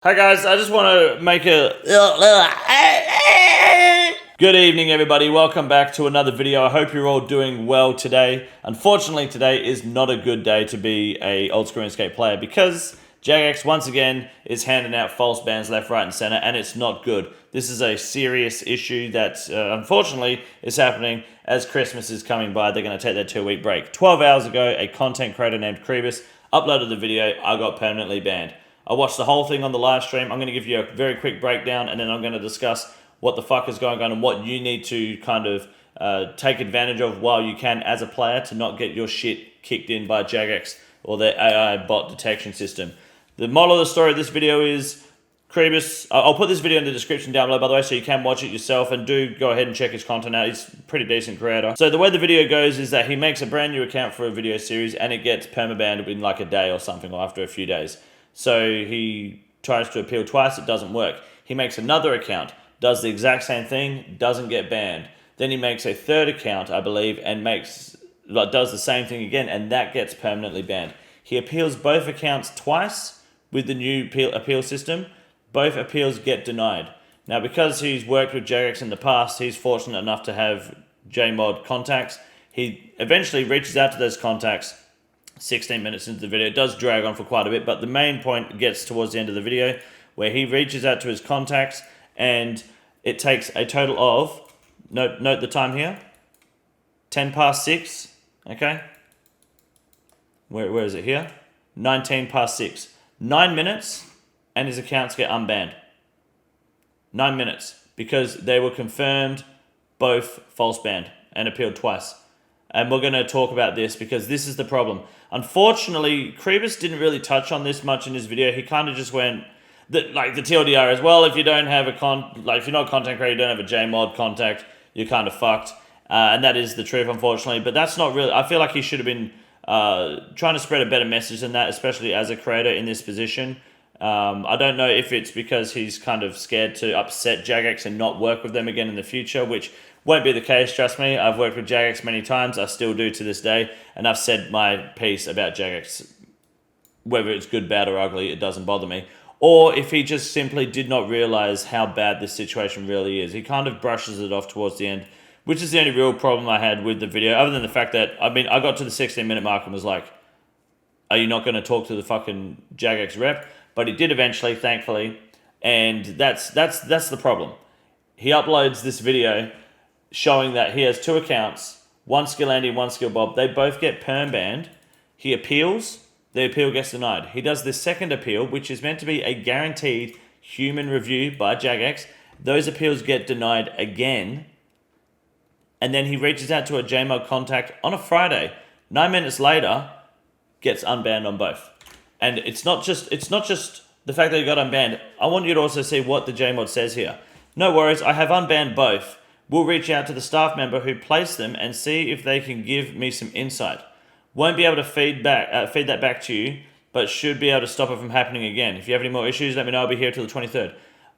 Hi guys, I just want to make a good evening everybody. Welcome back to another video. I hope you're all doing well today. Unfortunately, today is not a good day to be a old school RuneScape player because Jagex once again is handing out false bans left, right and center, and it's not good. This is a serious issue that unfortunately is happening as Christmas is coming by. They're going to take their 2-week break. 12 hours ago, a content creator named Krebus uploaded the video. I got permanently banned. I watched the whole thing on the live stream. I'm going to give you a very quick breakdown, and then I'm going to discuss what the fuck is going on and what you need to kind of take advantage of while you can as a player to not get your shit kicked in by Jagex or their AI bot detection system. The moral of the story of this video is Krebus. I'll put this video in the description down below, by the way, so you can watch it yourself, and do go ahead and check his content out. He's a pretty decent creator. So the way the video goes is that he makes a brand new account for a video series, and it gets permabanned in like a day or something, or after a few days. So he tries to appeal twice, it doesn't work. He makes another account, does the exact same thing, doesn't get banned. Then he makes a third account, I believe, and does the same thing again, and that gets permanently banned. He appeals both accounts twice with the new appeal system. Both appeals get denied. Now, because he's worked with Jagex in the past, he's fortunate enough to have JMod contacts. He eventually reaches out to those contacts 16 minutes into the video. It does drag on for quite a bit, but the main point gets towards the end of the video where he reaches out to his contacts, and it takes a total of, note the time here, 10 past 6, okay? Where is it here? 19 past 6. 9 minutes, and his accounts get unbanned. 9 minutes, because they were confirmed both false banned and appealed twice. And we're going to talk about this because this is the problem. Unfortunately, Krebus didn't really touch on this much in his video. He kind of just went, the TLDR as well, if you don't have if you're not a content creator, you don't have a JMod contact, you're kind of fucked. And that is the truth, unfortunately. But that's not really, I feel like he should have been trying to spread a better message than that, especially as a creator in this position. I don't know if it's because he's kind of scared to upset Jagex and not work with them again in the future, which won't be the case, trust me. I've worked with Jagex many times, I still do to this day, and I've said my piece about Jagex. Whether it's good, bad, or ugly, it doesn't bother me. Or if he just simply did not realize how bad this situation really is. He kind of brushes it off towards the end, which is the only real problem I had with the video, other than the fact that, I got to the 16-minute mark and was like, are you not going to talk to the fucking Jagex rep? But he did eventually, thankfully, and that's the problem. He uploads this video showing that he has two accounts, one Skill Andy, one Skill Bob. They both get perm banned. He appeals, the appeal gets denied. He does this second appeal, which is meant to be a guaranteed human review by Jagex. Those appeals get denied again, and then he reaches out to a JMod contact on a Friday. 9 minutes later, gets unbanned on both. And it's not just the fact that he got unbanned. I want you to also see what the JMod says here. No worries, I have unbanned both. We'll reach out to the staff member who placed them and see if they can give me some insight. Won't be able to feed that back to you, but should be able to stop it from happening again. If you have any more issues, let me know. I'll be here till the 23rd.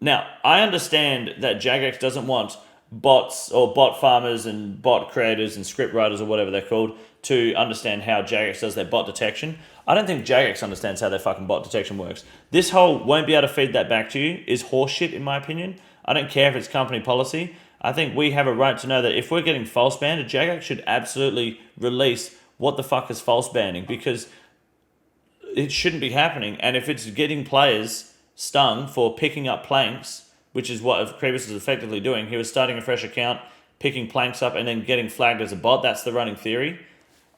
Now, I understand that Jagex doesn't want bots or bot farmers and bot creators and script writers or whatever they're called to understand how Jagex does their bot detection. I don't think Jagex understands how their fucking bot detection works. This whole won't be able to feed that back to you is horseshit in my opinion. I don't care if it's company policy. I think we have a right to know that if we're getting false banned, Jagex should absolutely release what the fuck is false banning, because it shouldn't be happening. And if it's getting players stung for picking up planks, which is what Krebus is effectively doing, he was starting a fresh account, picking planks up and then getting flagged as a bot, that's the running theory,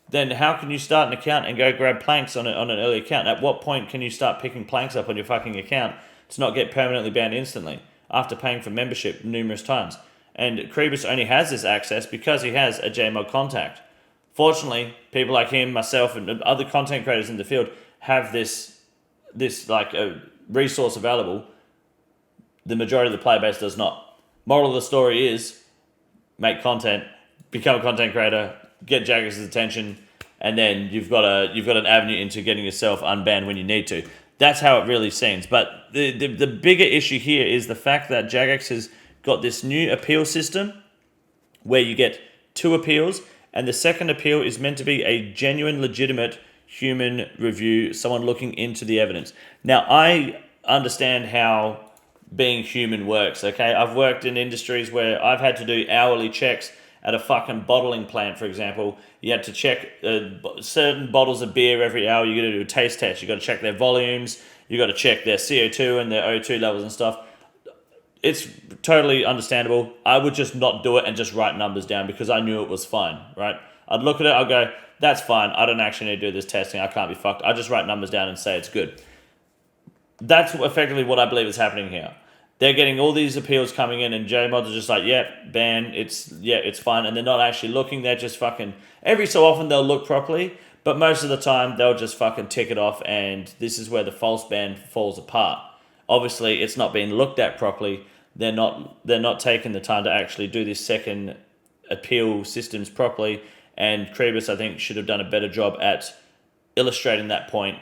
then how can you start an account and go grab planks on an early account? At what point can you start picking planks up on your fucking account to not get permanently banned instantly after paying for membership numerous times? And Krebus only has this access because he has a JMod contact. Fortunately, people like him, myself, and other content creators in the field have this like a resource available. The majority of the player base does not. Moral of the story is, make content, become a content creator, get Jagex's attention, and then you've got an avenue into getting yourself unbanned when you need to. That's how it really seems. But the bigger issue here is the fact that Jagex has got this new appeal system where you get 2 appeals, and the second appeal is meant to be a genuine, legitimate human review, someone looking into the evidence. Now, I understand how being human works, okay? I've worked in industries where I've had to do hourly checks at a fucking bottling plant, for example. You had to check certain bottles of beer every hour. You got to do a taste test. You got to check their volumes. You got to check their CO2 and their O2 levels and stuff. It's totally understandable. I would just not do it and just write numbers down because I knew it was fine, right? I'd look at it, I'd go, that's fine. I don't actually need to do this testing. I can't be fucked. I just write numbers down and say it's good. That's effectively what I believe is happening here. They're getting all these appeals coming in, and JMods are just like, ban, it's fine, and they're not actually looking. They're just fucking, every so often they'll look properly, but most of the time they'll just fucking tick it off, and this is where the false ban falls apart. Obviously, it's not being looked at properly. They're not taking the time to actually do this second appeal systems properly, and Krebs, I think, should have done a better job at illustrating that point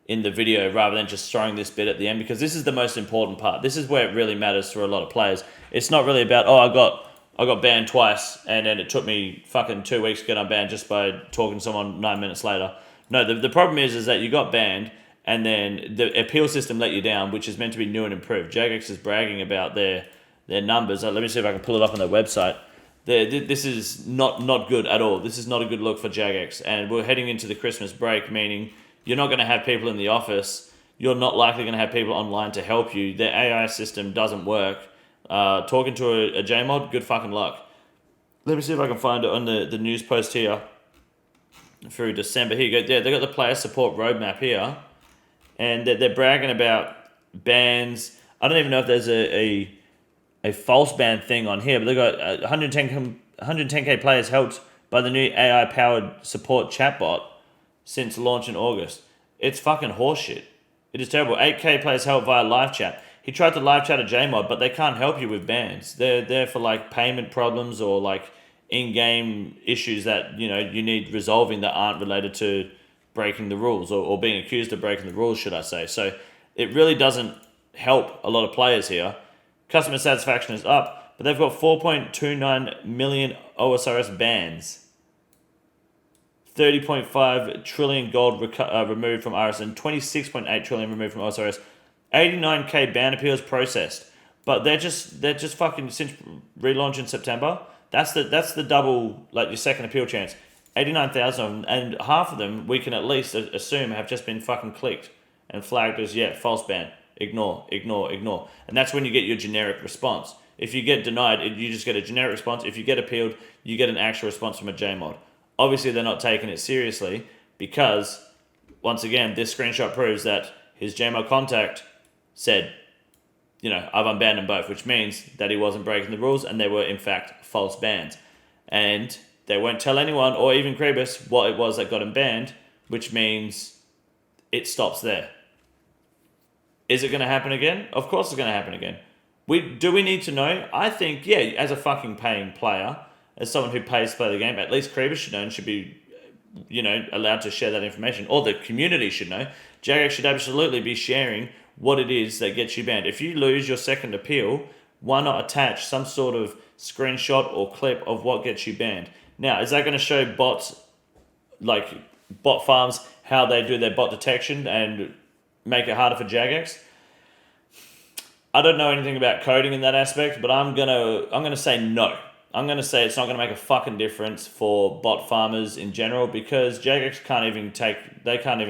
in the video rather than just throwing this bit at the end, because this is the most important part. This is where it really matters for a lot of players. It's not really about, I got banned twice and then it took me fucking 2 weeks to get unbanned just by talking to someone 9 minutes later. No, the problem is that you got banned and then the appeal system let you down, which is meant to be new and improved. Jagex is bragging about their numbers. Let me see if I can pull it up on their website. This is not good at all. This is not a good look for Jagex, and we're heading into the Christmas break, meaning you're not going to have people in the office. You're not likely going to have people online to help you. Their AI system doesn't work. Talking to a JMod, good fucking luck. Let me see if I can find it on the news post here through December. Here you go. Yeah, they got the player support roadmap here, and they're bragging about bans. I don't even know if there's a false ban thing on here, but they got 110K players helped by the new AI-powered support chatbot since launch in August. It's fucking horseshit. It is terrible. 8K players help via live chat. He tried to live chat a JMod, but they can't help you with bans. They're there for like payment problems or like in-game issues that you need resolving that aren't related to breaking the rules or being accused of breaking the rules, should I say. So it really doesn't help a lot of players here. Customer satisfaction is up, but they've got 4.29 million OSRS bans. 30.5 trillion gold removed from IRS and 26.8 trillion removed from OSRS. 89K ban appeals processed, but they're just fucking, since relaunch in September. That's the double, like your second appeal chance. 89,000 of them, and half of them we can at least assume have just been fucking clicked and flagged as false ban. Ignore, and that's when you get your generic response. If you get denied, you just get a generic response. If you get appealed, you get an actual response from a JMod. Obviously, they're not taking it seriously because, once again, this screenshot proves that his JMod contact said, I've unbanned them both, which means that he wasn't breaking the rules and they were, in fact, false bans. And they won't tell anyone, or even Krebs, what it was that got him banned, which means it stops there. Is it going to happen again? Of course it's going to happen again. Do we need to know? I think, as a fucking paying player, as someone who pays to play the game, at least Krebs should know and should be, allowed to share that information. Or the community should know. Jagex should absolutely be sharing what it is that gets you banned. If you lose your second appeal, why not attach some sort of screenshot or clip of what gets you banned? Now, is that going to show bots, like bot farms, how they do their bot detection and make it harder for Jagex? I don't know anything about coding in that aspect, but I'm gonna say no. I'm gonna say it's not gonna make a fucking difference for bot farmers in general, because Jagex can't even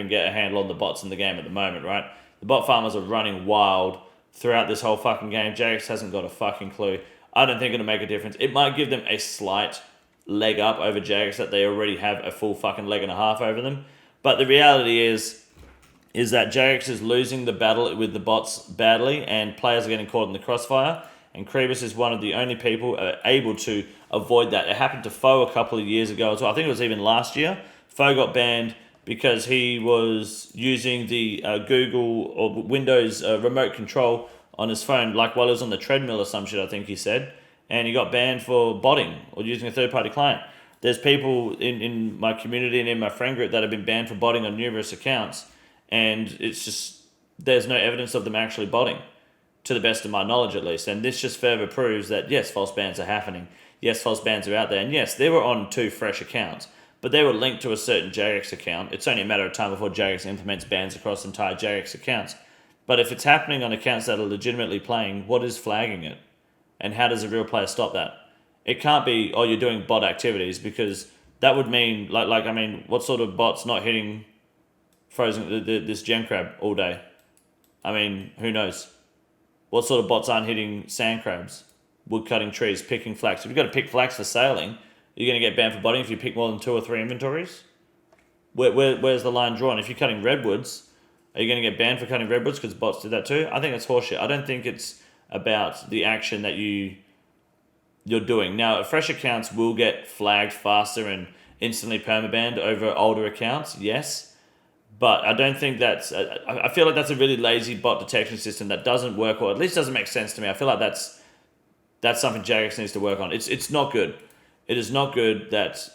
get a handle on the bots in the game at the moment, right? The bot farmers are running wild throughout this whole fucking game. Jagex hasn't got a fucking clue. I don't think it'll make a difference. It might give them a slight leg up over Jagex, that they already have a full fucking leg and a half over them. But the reality is that Jagex is losing the battle with the bots badly, and players are getting caught in the crossfire. And Krebs is one of the only people able to avoid that. It happened to Foe a couple of years ago as well. I think it was even last year. Foe got banned because he was using the Google or Windows remote control on his phone, like while he was on the treadmill or some shit, I think he said. And he got banned for botting or using a third-party client. There's people in my community and in my friend group that have been banned for botting on numerous accounts. And it's just, there's no evidence of them actually botting, to the best of my knowledge at least. And this just further proves that, yes, false bans are happening. Yes, false bans are out there. And yes, they were on 2 fresh accounts, but they were linked to a certain Jagex account. It's only a matter of time before Jagex implements bans across entire Jagex accounts. But if it's happening on accounts that are legitimately playing, what is flagging it? And how does a real player stop that? It can't be, oh, you're doing bot activities, because that would mean, I mean, what sort of bot's not hitting frozen this gem crab all day? I mean, who knows? What sort of bots aren't hitting sand crabs, wood cutting trees, picking flax? If you've got to pick flax for sailing, you're going to get banned for botting if you pick more than 2 or 3 inventories? Where's the line drawn? If you're cutting redwoods, are you going to get banned for cutting redwoods because bots did that too? I think it's horseshit. I don't think it's about the action that you're doing. Now, fresh accounts will get flagged faster and instantly permabanned over older accounts, yes. But I don't think that's... I feel like that's a really lazy bot detection system that doesn't work, or at least doesn't make sense to me. I feel like that's something Jagex needs to work on. It's not good. It is not good that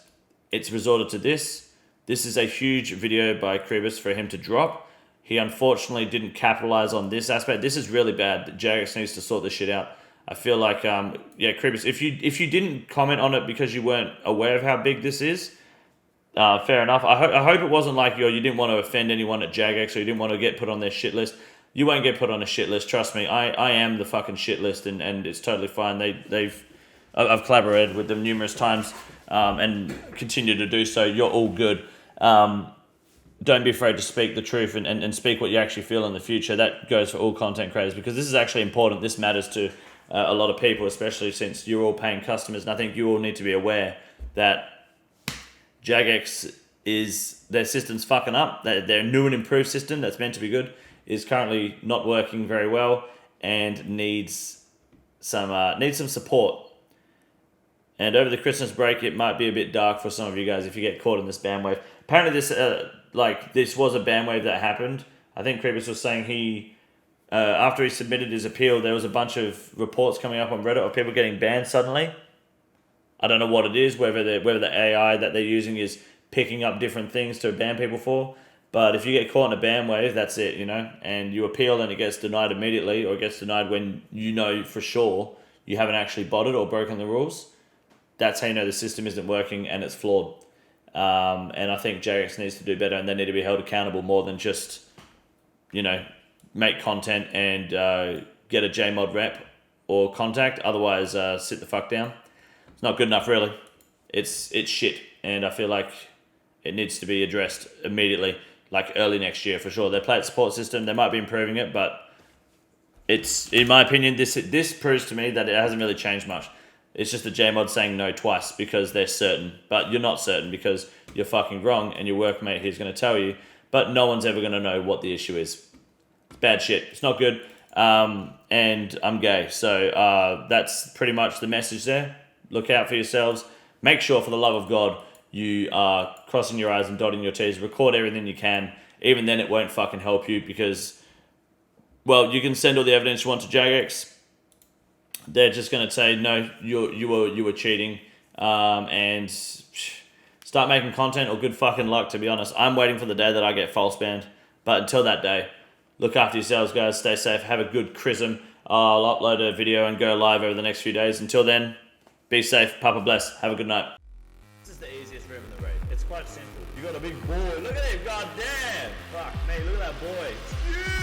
it's resorted to this. This is a huge video by Kribis for him to drop. He unfortunately didn't capitalize on this aspect. This is really bad. Jagex needs to sort this shit out. I feel like, yeah, Kribis, if you didn't comment on it because you weren't aware of how big this is, fair enough. I hope it wasn't like you didn't want to offend anyone at Jagex, or you didn't want to get put on their shit list. You won't get put on a shit list. Trust me. I am the fucking shit list, and it's totally fine. I've collaborated with them numerous times, and continue to do so. You're all good. Don't be afraid to speak the truth and speak what you actually feel in the future. That goes for all content creators, because this is actually important. This matters to a lot of people, especially since you're all paying customers. And I think you all need to be aware that Jagex their system's fucking up. Their new and improved system that's meant to be good is currently not working very well and needs some support. And over the Christmas break, it might be a bit dark for some of you guys if you get caught in this bandwave. Apparently, this was a bandwave that happened. I think Kribis was saying he, after he submitted his appeal, there was a bunch of reports coming up on Reddit of people getting banned suddenly. I don't know what it is, whether the AI that they're using is picking up different things to ban people for. But if you get caught in a bandwave, that's it, and you appeal and it gets denied immediately, or it gets denied when you know for sure you haven't actually botted or broken the rules. That's how you know the system isn't working and it's flawed. And I think Jagex needs to do better, and they need to be held accountable more than just, make content and get a JMod rep or contact. Otherwise, sit the fuck down. It's not good enough, really. It's shit, and I feel like it needs to be addressed immediately, like early next year for sure. Their plate support system, they might be improving it, but it's, in my opinion, this proves to me that it hasn't really changed much. It's just a JMod saying no twice because they're certain. But you're not certain because you're fucking wrong, and your workmate here's going to tell you. But no one's ever going to know what the issue is. It's bad shit. It's not good. And I'm gay. So that's pretty much the message there. Look out for yourselves. Make sure, for the love of God, you are crossing your I's and dotting your T's. Record everything you can. Even then, it won't fucking help you because, well, you can send all the evidence you want to Jagex. They're just going to say, no, you were cheating, and start making content, or good fucking luck, to be honest. I'm waiting for the day that I get false banned. But until that day, look after yourselves, guys. Stay safe. Have a good chrism. I'll upload a video and go live over the next few days. Until then, be safe. Papa bless. Have a good night. This is the easiest room in the raid. It's quite simple. You got a big boy. Look at him. God damn. Fuck me. Look at that boy.